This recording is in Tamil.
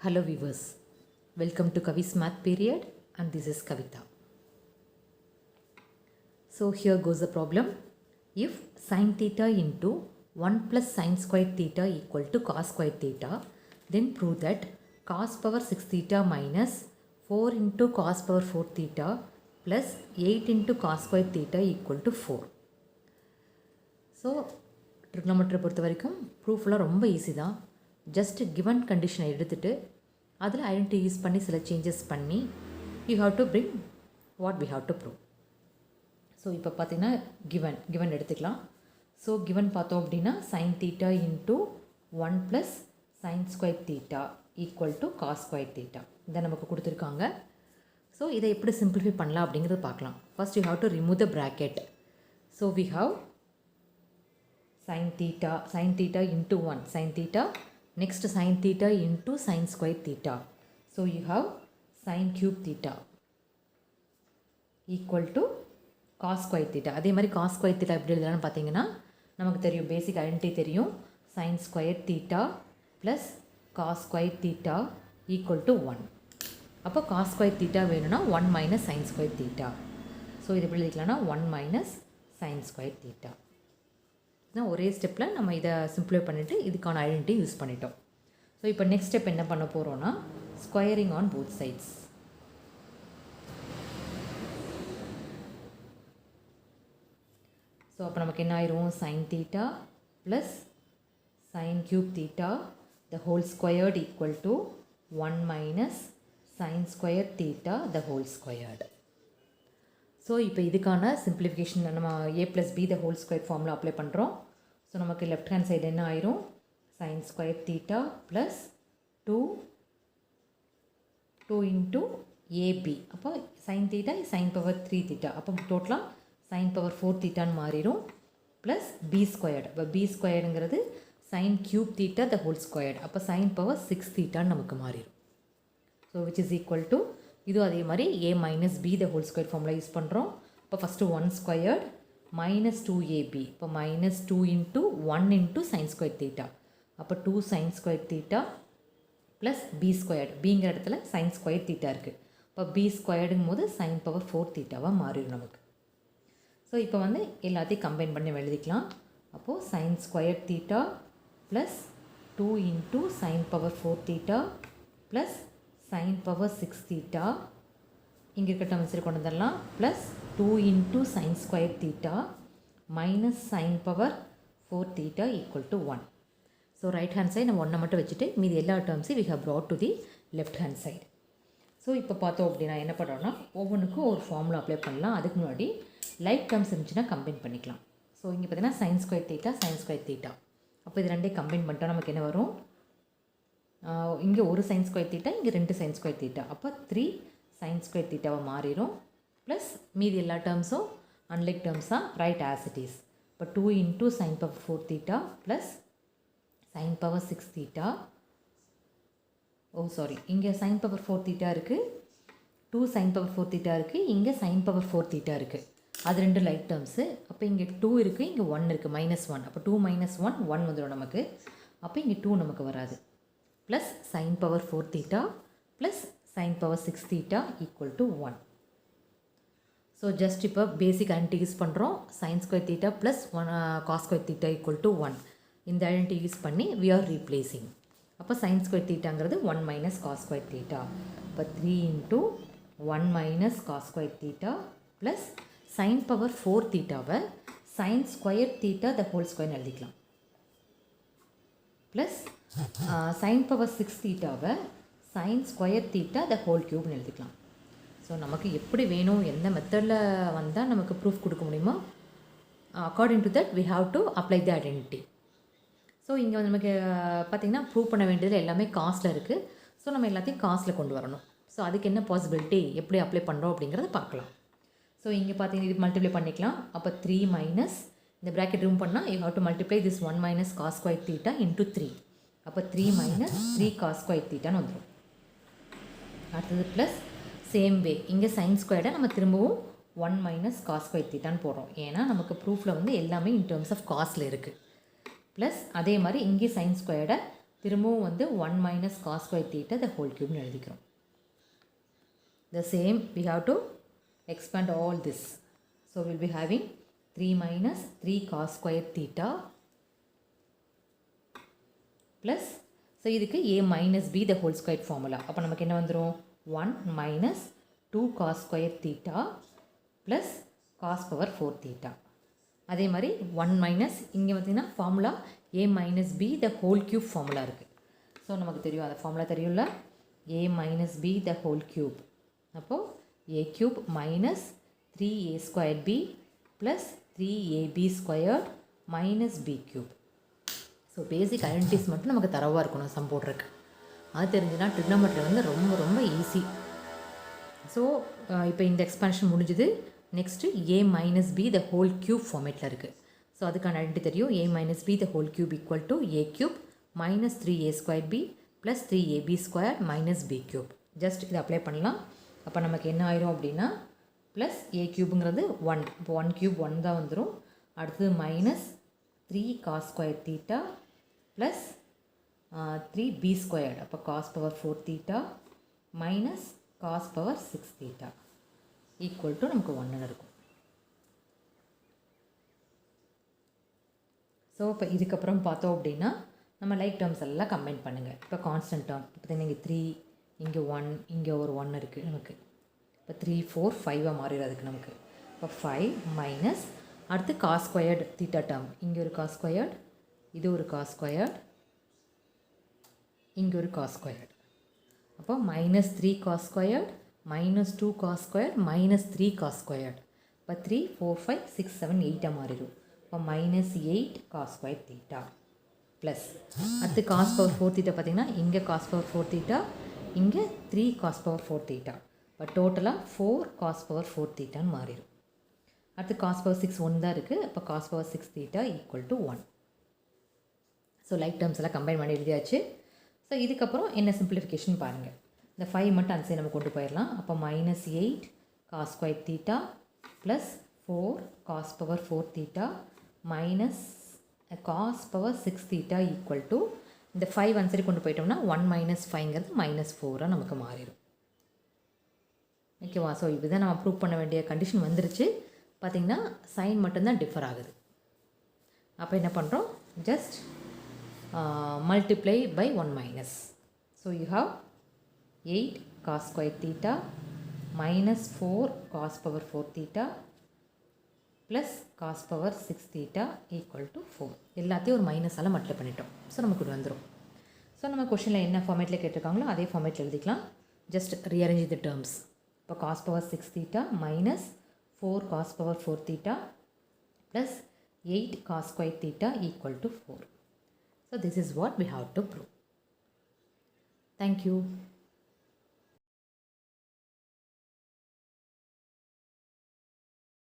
Hello viewers, welcome to Kavi's Math Period and this is Kavita. So here goes the problem. If sin theta into 1 plus sin squared theta equal to cos squared theta, then prove that cos power 6 theta minus 4 into cos power 4 theta plus 8 into cos squared theta equal to 4. So trigonometry பொறுத்த வரைக்கும் ப்ரூஃப்லாம் ரொம்ப ஈஸி தான். ஜஸ்ட் கிவன் கண்டிஷனை எடுத்துகிட்டு அதில் ஐடென்டிட்டி யூஸ் பண்ணி சில சேஞ்சஸ் பண்ணி you have to bring what we have to prove. So இப்போ பார்த்தீங்கன்னா கிவன் எடுத்துக்கலாம். ஸோ கிவன் பார்த்தோம் அப்படின்னா sine theta into 1 plus sine square theta equal to cos square theta இதை நமக்கு கொடுத்துருக்காங்க. ஸோ இதை எப்படி சிம்பிளிஃபை பண்ணலாம் அப்படிங்கிறது பார்க்கலாம். First you have to remove the bracket. So we have sin theta into 1 sin theta, next sin theta into sin square theta, so you have sin cube theta equal to cos square theta. அதே மாதிரி cos square theta எப்படி எழுதலாம்னு பார்த்தீங்கன்னா நமக்கு தெரியும், பேசிக் ஐடென்டிட்டி தெரியும், sin square theta plus cos square theta equal to 1. அப்போ cos square theta வேணும்னா 1 minus sin square theta. So இது எப்படி எழுதிக்கலாம்னா 1 minus sin square theta. ஒரே ஸ்டெப்பில் நம்ம இதை சிம்பிளிஃபை பண்ணிவிட்டு இதுக்கான ஐடென்டிட்டி யூஸ் பண்ணிட்டோம். ஸோ இப்போ நெக்ஸ்ட் ஸ்டெப் என்ன பண்ண போகிறோன்னா squaring on both sides. So அப்போ நமக்கு என்ன ஆயிரும், sine theta plus sine cube theta the whole squared equal to 1 minus sine square theta the whole squared. So இப்போ இதுக்கான சிம்பிளிஃபிகேஷன் நம்ம a plus b the whole square ஃபார்மில் அப்ளை பண்ணுறோம். ஸோ நமக்கு லெஃப்ட் ஹேண்ட் சைடு என்ன ஆயிரும், sine square theta plus 2 into AB. அப்போ sine theta sine power 3 theta, அப்போ டோட்டலாக சைன் பவர் 4 தீட்டான்னு மாறிடும். ப்ளஸ் பி ஸ்கொயர்டு, இப்போ பி ஸ்கொயர்டுங்கிறது sine cube theta the whole squared, அப்போ சைன் பவர் 6 தீட்டான்னு நமக்கு மாறிடும். So which is equal to இது அதே மாதிரி a minus B the whole square formula use பண்ணுறோம். இப்போ ஃபஸ்ட்டு 1 ஸ்கொயர்ட் மைனஸ் 2ab, இப்போ minus 2 into 1 into sine square theta, அப்போ 2 sine square theta plus B squared, பிங்கிற இடத்துல சைன் ஸ்கொயர் தீட்டா இருக்குது. இப்போ பி ஸ்கொயர்டுங்கும் போது சைன் பவர் 4 தீட்டாவாக மாறிடும் நமக்கு. ஸோ இப்போ வந்து எல்லாத்தையும் கம்பைன் பண்ணி எழுதிக்கலாம். அப்போது sine square theta plus 2 into sine power 4 theta plus sin power 6 theta இங்கே இருக்க டேர்ம்ஸ் கொண்டு வந்துடலாம். Plus 2 into sine square theta minus sine power 4 theta equal to 1. So right hand side நம்ம ஒன்றை மட்டும் வச்சுட்டு மீதி எல்லா டேர்ம்ஸையும் we have brought to the left hand side. So இப்போ பார்த்தோம் அப்படின்னா என்ன பண்ணுறோன்னா ஒவ்வொன்றுக்கும் ஒரு ஃபார்முலா அப்ளை பண்ணலாம். அதுக்கு முன்னாடி லைக் டேர்ம்ஸ் இருந்துச்சுன்னா கம்பைன் பண்ணிக்கலாம். ஸோ இங்கே பார்த்தீங்கன்னா sign square theta sine square theta, அப்போ இது ரெண்டே கம்பைன் பண்ணிட்டா நமக்கு என்ன வரும், இங்கே ஒரு சைன் ஸ்கொயர் தீட்டா இங்கே 2 சைன் ஸ்கொயர் தீட்டா, அப்போ 3 சைன் ஸ்கொயர் தீட்டாவை மாறிடும். ப்ளஸ் மீதி எல்லா டேர்ம்ஸும் அன்லைக் டேர்ம்ஸாக ரைட் ஆஸ் இட் இஸ். இப்போ 2 into sine power 4 theta plus sine power 6 theta, இங்கே சைன் பவர் 4 தீட்டா இருக்குது, 2 சைன் பவர் 4 தீட்டா இருக்குது, இங்கே சைன் பவர் 4 தீட்டா இருக்குது, அது ரெண்டு லைக் டேர்ம்ஸு. அப்போ இங்கே 2 இருக்குது, இங்கே 1 இருக்குது, -1, அப்போ 2 மைனஸ் 1 1 வந்துடும் நமக்கு. அப்போ இங்கே 2 நமக்கு வராது. Plus sine power 4 theta plus sine power 6 theta equal to 1. So just இப்போ பேசிக் ஐடென்டிட்டி யூஸ் பண்ணுறோம். Sine square theta plus cos square theta equal to 1. இந்த ஐடென்டிட்டி யூஸ் பண்ணி வி ஆர் ரீப்ளேசிங். அப்போ சைன் ஸ்கொயர் தீட்டாங்கிறது 1 மைனஸ் காஸ் ஸ்கொயர் தீட்டா, இப்போ 3 into 1 minus cos square theta plus sine power 4 தீட்டாவை sine square theta the whole ஸ்கொயர்னு எழுதிக்கலாம். ப்ளஸ் சைன் பவர் 6 தீட்டாவை sine square theta the whole க்யூப்னு எழுதிக்கலாம். ஸோ நமக்கு எப்படி வேணும், எந்த மெத்தடில் வந்தால் நமக்கு ப்ரூஃப் கொடுக்க முடியுமோ according to that we have to apply the identity. So இங்கே வந்து நமக்கு பார்த்திங்கன்னா ப்ரூவ் பண்ண வேண்டியதில் எல்லாமே காஸ்ட்டில் இருக்குது. ஸோ நம்ம எல்லாத்தையும் காஸ்ட்டில் கொண்டு வரணும். ஸோ அதுக்கு என்ன பாசிபிலிட்டி, எப்படி அப்ளை பண்ணுறோம் அப்படிங்கிறத பார்க்கலாம். ஸோ இங்கே பார்த்தீங்கன்னா இது மல்டிப்ளை பண்ணிக்கலாம். அப்போ 3 மைனஸ் இந்த ப்ராக்கெட் ரிமூவ் பண்ணால் you have to multiply this 1 minus cos square theta into 3. அப்போ 3 மைனஸ் 3 காஸ் ஸ்கொயர் தீட்டான்னு வந்துடும். அடுத்தது ப்ளஸ் சேம் வே இங்கே சைன் ஸ்கொயர்டை நம்ம திரும்பவும் 1 மைனஸ் காஸ் ஸ்கொயர் தீட்டான்னு போடுறோம். ஏன்னா நமக்கு ப்ரூஃபில் வந்து எல்லாமே இன் டேர்ம்ஸ் ஆஃப் காஸ்டில் இருக்குது. ப்ளஸ் அதே மாதிரி இங்கே சைன் ஸ்கொயர்டை திரும்பவும் வந்து 1 minus cos square theta the whole cube எழுதிக்கிறோம். The same we have to expand all this. So we will be having 3 minus 3 cos square theta plus so இதுக்கு a minus b the whole square formula. அப்போ நமக்கு என்ன வந்துரும் 1 minus 2 cos square theta plus cos power 4 theta. அதே மாதிரி 1 minus இங்கே பார்த்தீங்கன்னா formula a minus b the whole cube formula இருக்குது. ஸோ நமக்கு தெரியும் அந்த ஃபார்முலா தெரியும்ல a minus b the whole cube. அப்போது a cube minus 3a squared b plus 3ab squared minus b cube. So basic identities மட்டும் நமக்கு தரவாக இருக்கணும் சம் போடுறதுக்கு. அது தெரிஞ்சுன்னா ட்ரிக்னாமெட்ரி வந்து ரொம்ப ரொம்ப ஈஸி. ஸோ இப்போ இந்த எக்ஸ்பான்ஷன் முடிஞ்சுது. Next a minus b the whole cube ஃபார்மேட்டில் இருக்குது. ஸோ அதுக்கான ஐடென்டி தெரியும் a minus b the whole cube equal to a cube minus 3a squared b plus 3ab squared minus b cube. Just இதை அப்ளை பண்ணலாம். அப்போ நமக்கு என்ன ஆயிரும் அப்படின்னா ப்ளஸ் a க்யூபுங்கிறது 1. இப்போ 1 க்யூப் 1 தான் வந்துடும். அடுத்தது minus 3 cos square theta plus 3b squared. அப்போ cos power 4 theta minus cos power 6 theta equal to நமக்கு 1 இருக்கும். ஸோ இப்போ இதுக்கப்புறம் பார்த்தோம் அப்படின்னா நம்ம லைக் டேர்ம்ஸ் எல்லாம் கம்பைன் பண்ணுங்கள். இப்போ கான்ஸ்டன்ட் டேர்ம் இப்போ பார்த்தீங்கன்னா இங்கே 3 இங்கே 1 இங்கே ஒரு 1 இருக்குது நமக்கு. இப்போ 3 4 5 மாறிடுறதுக்கு நமக்கு. இப்போ 5 மைனஸ் அடுத்து காஸ் ஸ்கொயர்டு தீட்டா டேர்ம். இங்கே ஒரு காஸ் ஸ்கொயர்டு, இது ஒரு காஸ் ஸ்கொயர்டு, இங்கே ஒரு காஸ் ஸ்கொயர்டு. அப்போ minus 3 cos squared minus 2 cos squared minus 3 cos squared. இப்போ 3 4 5 6 7 8 மாறிடும். இப்போ minus 8 cos squared theta plus அடுத்து cos power 4 theta பார்த்தீங்கன்னா இங்கே cos power 4 theta இங்கே 3 cos power 4 theta. இப்போ டோட்டலாக 4 cos power 4 thetaன்னு மாறிடும். அடுத்து cos power 6 1 தான் இருக்குது. அப்போ cos power 6 theta equal to 1. So like terms எல்லாம் கம்பைன் பண்ணி எழுதியாச்சு. ஸோ இதுக்கப்புறம் என்ன சிம்பிளிஃபிகேஷன் பாருங்கள். இந்த 5 மட்டும் அந்த சைடு நம்ம கொண்டு போயிடலாம். அப்போ minus 8 cos square theta plus 4 cos power 4 theta minus cos power 6 theta equal to இந்த 5 அந்த சைடு கொண்டு போயிட்டோம்னா 1 மைனஸ் 5ங்கிறது மைனஸ் 4 நமக்கு மாறிடும். ஓகேவா? ஸோ இதுதான் நம்ம ப்ரூவ் பண்ண வேண்டிய கண்டிஷன் வந்துருச்சு. பார்த்திங்கன்னா சைன் மட்டும்தான் டிஃபர் ஆகுது. அப்போ என்ன பண்ணுறோம், just multiply by 1 minus. So you have 8 cos square theta minus 4 cos power 4 theta plus cos power 6 theta equal to 4. எல்லாத்தையும் ஒரு மைனஸால் மல்டிப்ளை பண்ணிட்டோம். ஸோ நமக்கு வந்துடும். ஸோ நம்ம கொஷனில் என்ன ஃபார்மேட்டில் கேட்டிருக்காங்களோ அதே ஃபார்மேட்டில் எழுதிக்கலாம். ஜஸ்ட் ரீஅரேஞ்ச் தி டேர்ம்ஸ். இப்போ cos power 6 theta minus 4 cos power 4 theta plus 8 cos square theta equal to 4. So this is what we have to prove. Thank you.